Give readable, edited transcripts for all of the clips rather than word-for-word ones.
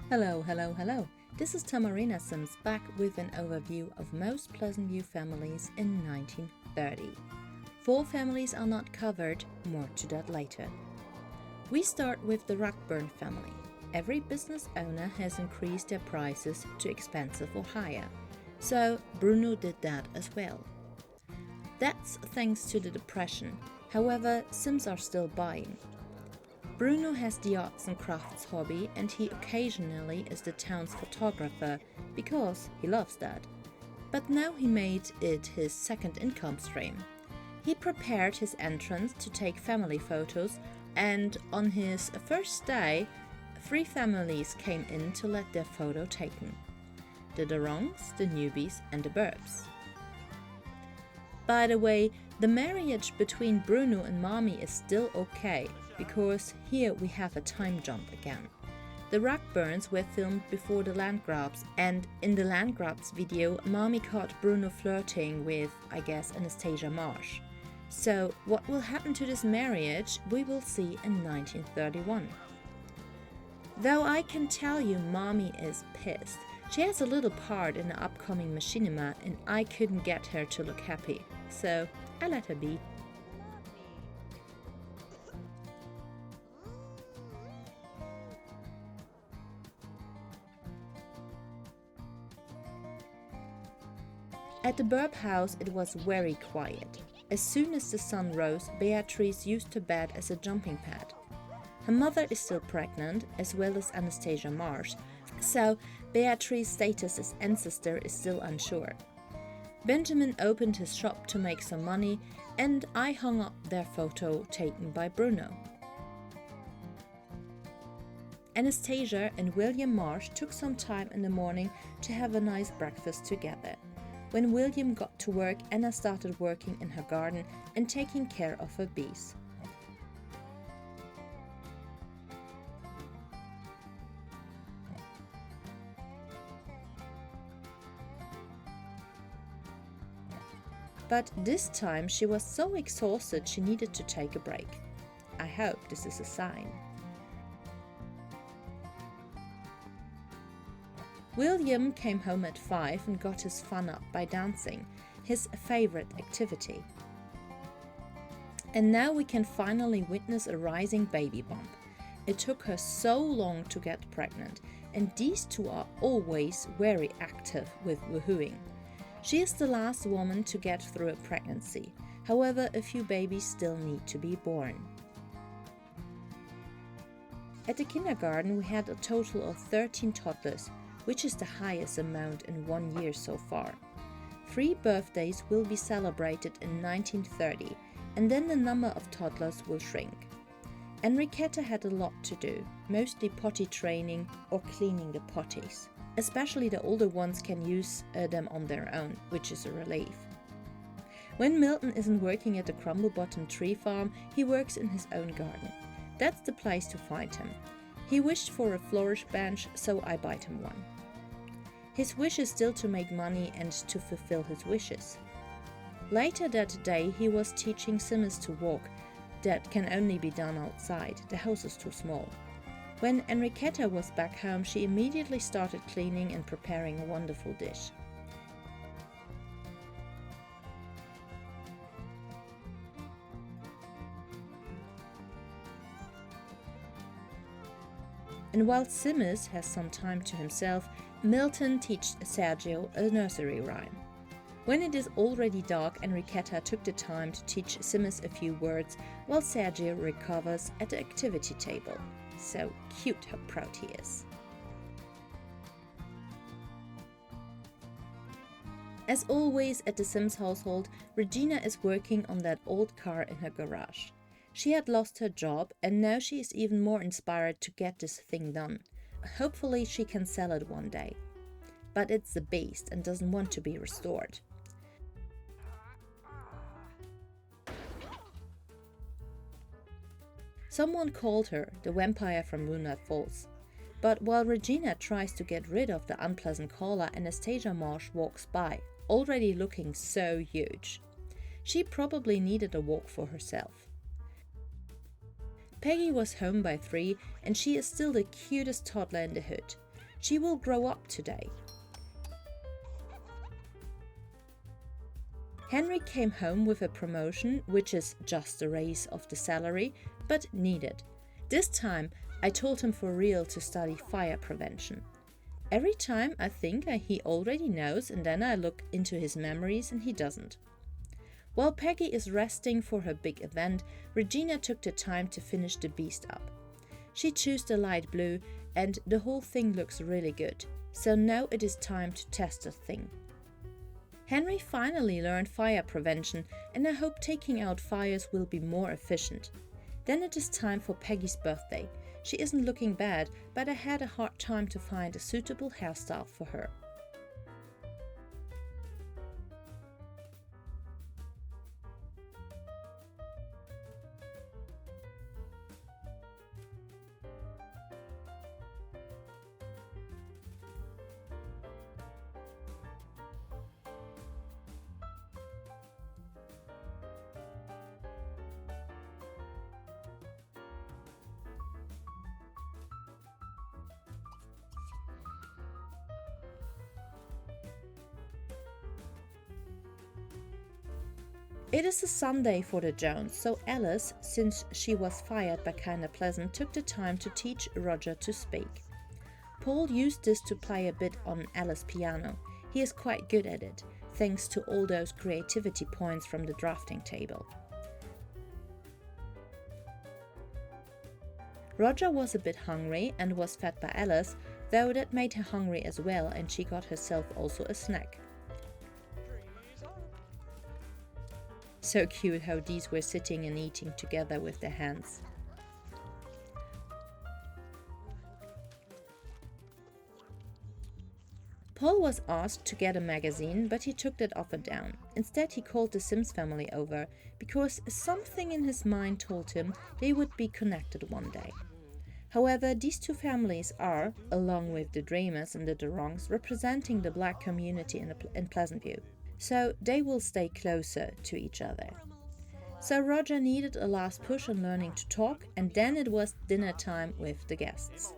Hello, hello, hello. This is Tamarina Sims back with an overview of most Pleasantview families in 1930. 4 families are not covered, more to that later. We start with the Ruckburn family. Every business owner has increased their prices to expensive or higher, so Bruno did that as well. That's thanks to the Depression, however, Sims are still buying. Bruno has the arts and crafts hobby and he occasionally is the town's photographer because he loves that. But now he made it his second income stream. He prepared his entrance to take family photos, and on his first day, 3 families came in to let their photo taken. The Durongs, the Newbies and the Burbs. By the way, the marriage between Bruno and Mommy is still okay, because here we have a time jump again. The Ruckburns were filmed before the Landgrabs, and in the Landgrabs video, Mommy caught Bruno flirting with, I guess, Anastasia Marsh. So what will happen to this marriage, we will see in 1931. Though I can tell you Mommy is pissed. She has a little part in the upcoming machinima and I couldn't get her to look happy, so I let her be. At the Burb house it was very quiet. As soon as the sun rose, Beatrice used her bed as a jumping pad. Her mother is still pregnant, as well as Anastasia Marsh, so Beatrice's status as ancestor is still unsure. Benjamin opened his shop to make some money, and I hung up their photo taken by Bruno. Anastasia and William Marsh took some time in the morning to have a nice breakfast together. When William got to work, Anna started working in her garden and taking care of her bees. But this time she was so exhausted she needed to take a break. I hope this is a sign. William came home at 5 and got his fun up by dancing, his favorite activity. And now we can finally witness a rising baby bump. It took her so long to get pregnant, and these two are always very active with woohooing. She is the last woman to get through a pregnancy, however a few babies still need to be born. At the kindergarten we had a total of 13 toddlers, which is the highest amount in 1 year so far. 3 birthdays will be celebrated in 1930, and then the number of toddlers will shrink. Enriqueta had a lot to do, mostly potty training or cleaning the potties. Especially the older ones can use them on their own, which is a relief. When Milton isn't working at the Crumble Bottom Tree Farm, he works in his own garden. That's the place to find him. He wished for a flourish bench, so I bought him one. His wish is still to make money and to fulfill his wishes. Later that day he was teaching Simmons to walk. That can only be done outside, the house is too small. When Enriqueta was back home, she immediately started cleaning and preparing a wonderful dish. And while Simmons has some time to himself, Milton teaches Sergio a nursery rhyme. When it is already dark, Enriqueta took the time to teach Simmons a few words while Sergio recovers at the activity table. So cute how proud he is. As always at the Sims household, Regina is working on that old car in her garage. She had lost her job and now she is even more inspired to get this thing done. Hopefully she can sell it one day. But it's a beast and doesn't want to be restored. Someone called her the vampire from Moonlight Falls. But while Regina tries to get rid of the unpleasant caller, Anastasia Marsh walks by, already looking so huge. She probably needed a walk for herself. Peggy was home by 3 and she is still the cutest toddler in the hood. She will grow up today. Henry came home with a promotion, which is just a raise of the salary, but needed. This time, I told him for real to study fire prevention. Every time I think he already knows, and then I look into his memories and he doesn't. While Peggy is resting for her big event, Regina took the time to finish the beast up. She chose the light blue and the whole thing looks really good, so now it is time to test the thing. Henry finally learned fire prevention, and I hope taking out fires will be more efficient. Then it is time for Peggy's birthday. She isn't looking bad, but I had a hard time to find a suitable hairstyle for her. It is a Sunday for the Jones, so Alice, since she was fired by Kinda Pleasant, took the time to teach Roger to speak. Paul used this to play a bit on Alice's piano. He is quite good at it, thanks to all those creativity points from the drafting table. Roger was a bit hungry and was fed by Alice, though that made her hungry as well, and she got herself also a snack. So cute how these were sitting and eating together with their hands. Paul was asked to get a magazine, but he took that offer down. Instead, he called the Sims family over, because something in his mind told him they would be connected one day. However, these two families are, along with the Dreamers and the Durongs, representing the black community in Pleasantview. So they will stay closer to each other. So Roger needed a last push on learning to talk, and then it was dinner time with the guests.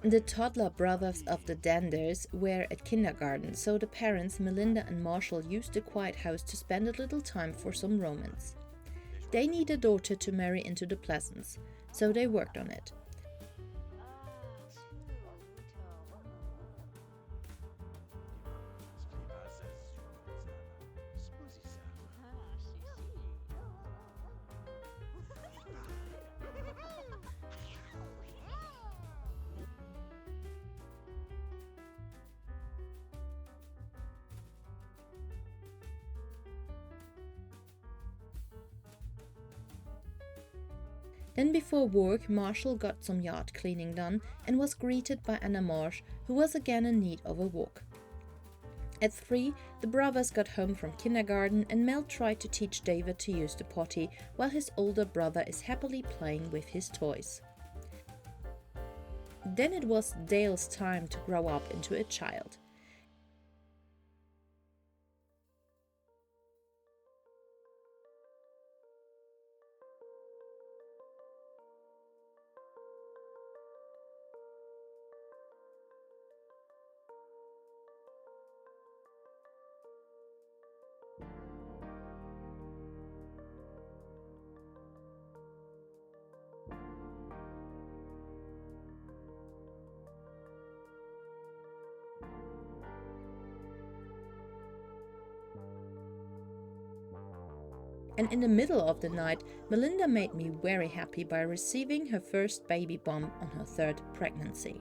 The toddler brothers of the Danders were at kindergarten, so the parents, Melinda and Marshall, used the quiet house to spend a little time for some romance. They need a daughter to marry into the Pleasants, so they worked on it. Then before work, Marshall got some yard cleaning done and was greeted by Anna Marsh, who was again in need of a walk. At 3, the brothers got home from kindergarten and Mel tried to teach David to use the potty while his older brother is happily playing with his toys. Then it was Dale's time to grow up into a child. And in the middle of the night, Melinda made me very happy by receiving her first baby bump on her 3rd pregnancy.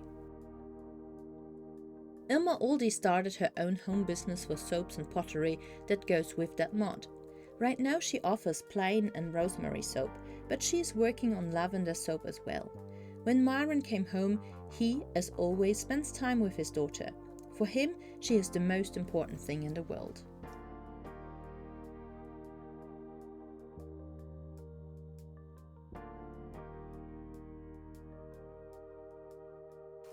Irma Aldi started her own home business for soaps and pottery that goes with that mod. Right now she offers plain and rosemary soap, but she is working on lavender soap as well. When Myron came home, he, as always, spends time with his daughter. For him, she is the most important thing in the world.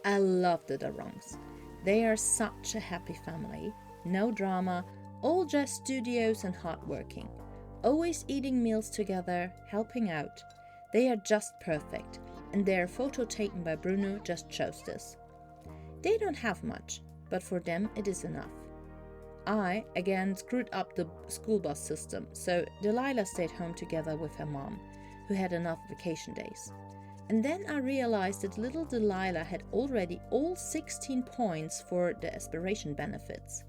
I love the Durongs. They are such a happy family. no drama, all just studios and hardworking. Always eating meals together, helping out. They are just perfect, and their photo taken by Bruno just shows this. They don't have much, but for them it is enough. I, again, screwed up the school bus system, so Delilah stayed home together with her mom, who had enough vacation days. And then I realized that little Delilah had already all 16 points for the aspiration benefits.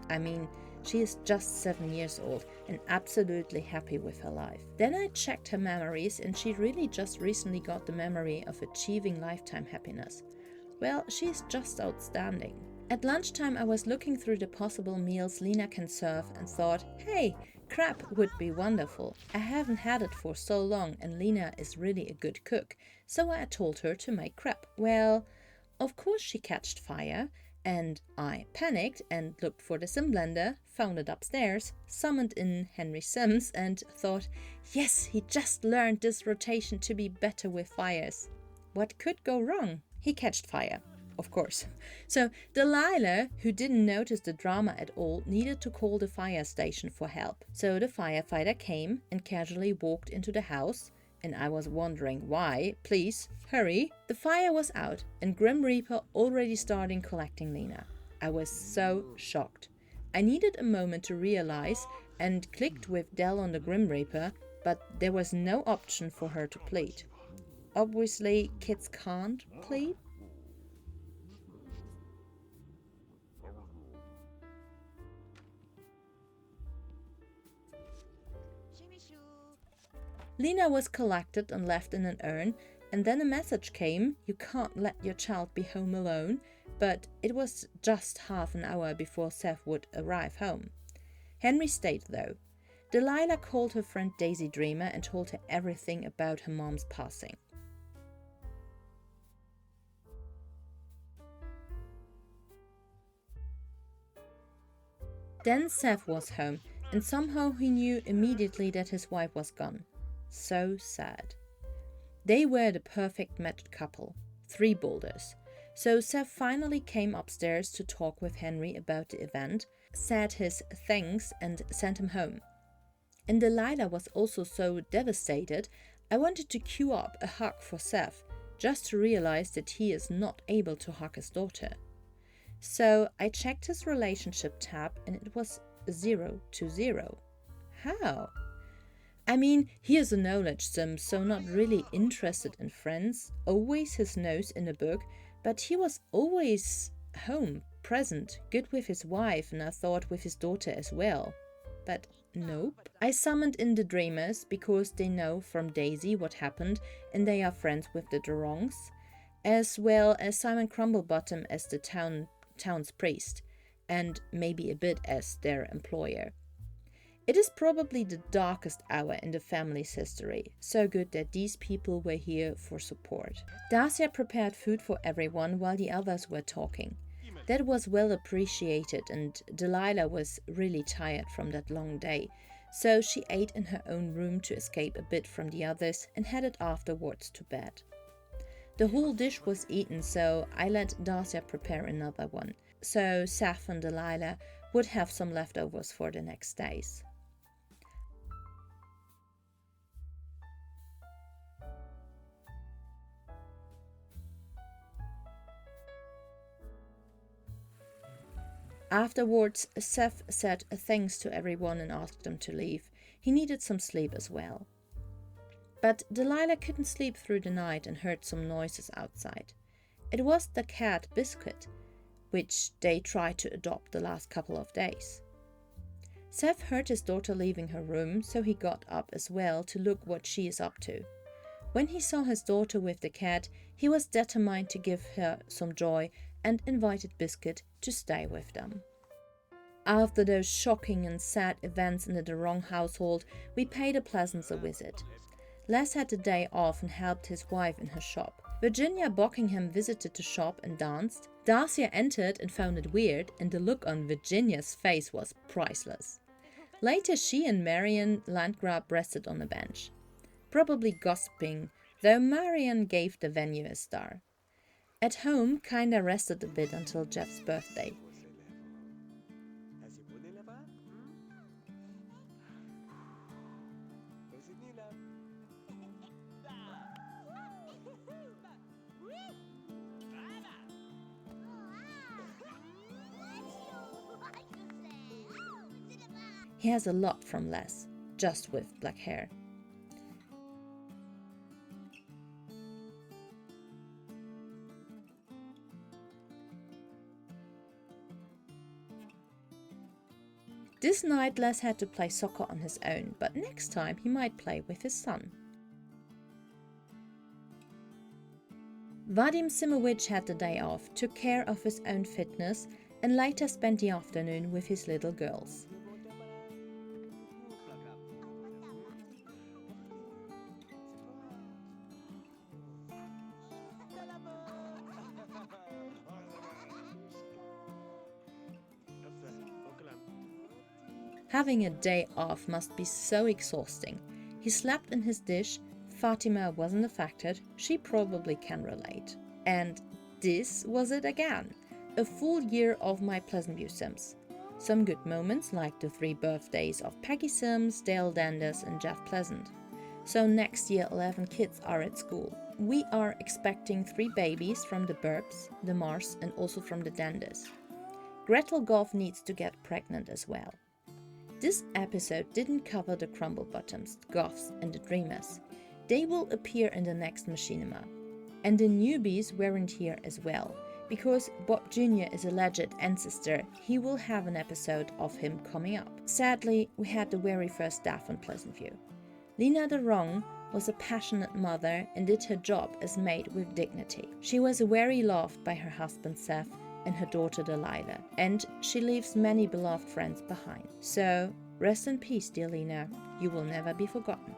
I mean, she is just 7 years old and absolutely happy with her life. Then I checked her memories, and she really just recently got the memory of achieving lifetime happiness. Well, she's just outstanding. At lunchtime, I was looking through the possible meals Lena can serve and thought, hey, crab would be wonderful. I haven't had it for so long, and Lena is really a good cook, so I told her to make crab. Well, of course she catched fire, and I panicked and looked for the sim blender, found it upstairs, summoned in Henry Sims, and thought, yes, he just learned this rotation to be better with fires. What could go wrong? He catched fire. Of course. So Delilah, who didn't notice the drama at all, needed to call the fire station for help. So the firefighter came and casually walked into the house, and I was wondering why. Please, hurry. The fire was out, and Grim Reaper already starting collecting Lena. I was so shocked. I needed a moment to realize and clicked with Dell on the Grim Reaper, but there was no option for her to plead. Obviously, kids can't plead. Lena was collected and left in an urn, and then a message came, you can't let your child be home alone, but it was just half an hour before Seth would arrive home. Henry stayed though. Delilah called her friend Daisy Dreamer and told her everything about her mom's passing. Then Seth was home, and somehow he knew immediately that his wife was gone. So sad. They were the perfect matched couple, 3 boulders. So Seth finally came upstairs to talk with Henry about the event, said his thanks and sent him home. And Delilah was also so devastated, I wanted to queue up a hug for Seth, just to realize that he is not able to hug his daughter. So I checked his relationship tab and it was 0 to 0. How? I mean, he is a knowledge sim, so not really interested in friends, always his nose in a book, but he was always home, present, good with his wife, and I thought with his daughter as well. But nope. I summoned in the Dreamers because they know from Daisy what happened and they are friends with the Durongs, as well as Simon Crumblebottom as the town's priest, and maybe a bit as their employer. It is probably the darkest hour in the family's history, so good that these people were here for support. Darcia prepared food for everyone while the others were talking. That was well appreciated, and Delilah was really tired from that long day, so she ate in her own room to escape a bit from the others and headed afterwards to bed. The whole dish was eaten, so I let Darcia prepare another one, so Seth and Delilah would have some leftovers for the next days. Afterwards, Seth said thanks to everyone and asked them to leave. He needed some sleep as well. But Delilah couldn't sleep through the night and heard some noises outside. It was the cat Biscuit, which they tried to adopt the last couple of days. Seth heard his daughter leaving her room, so he got up as well to look what she is up to. When he saw his daughter with the cat, he was determined to give her some joy and invited Biscuit to stay with them. After those shocking and sad events in the Durong household, we paid a Pleasance a visit. Les had the day off and helped his wife in her shop. Virginia Buckingham visited the shop and danced. Darcia entered and found it weird, and the look on Virginia's face was priceless. Later she and Marian Landgraf rested on a bench, probably gossiping, though Marian gave the venue a star. At home, kinda rested a bit until Jeff's birthday. He has a lot from Les, just with black hair. This night Les had to play soccer on his own, but next time he might play with his son. Vadim Simovic had the day off, took care of his own fitness, and later spent the afternoon with his little girls. Having a day off must be so exhausting. He slept in his dish. Fatima wasn't affected, she probably can relate. And this was it again. A full year of my Pleasantview Sims. Some good moments like the 3 birthdays of Peggy Sims, Dale Danders and Jeff Pleasant. So next year 11 kids are at school. We are expecting 3 babies from the Burbs, the Mars and also from the Danders. Gretel Goff needs to get pregnant as well. This episode didn't cover the Crumble Bottoms, the Goffs and the Dreamers. They will appear in the next machinima. And the newbies weren't here as well, because Bob Jr. is a alleged ancestor. He will have an episode of him coming up. Sadly, we had the very first death on Pleasantview. Lena de Rong was a passionate mother and did her job as maid with dignity. She was very loved by her husband Seth and her daughter Delilah, and she leaves many beloved friends behind. So, rest in peace, dear Lena. You will never be forgotten.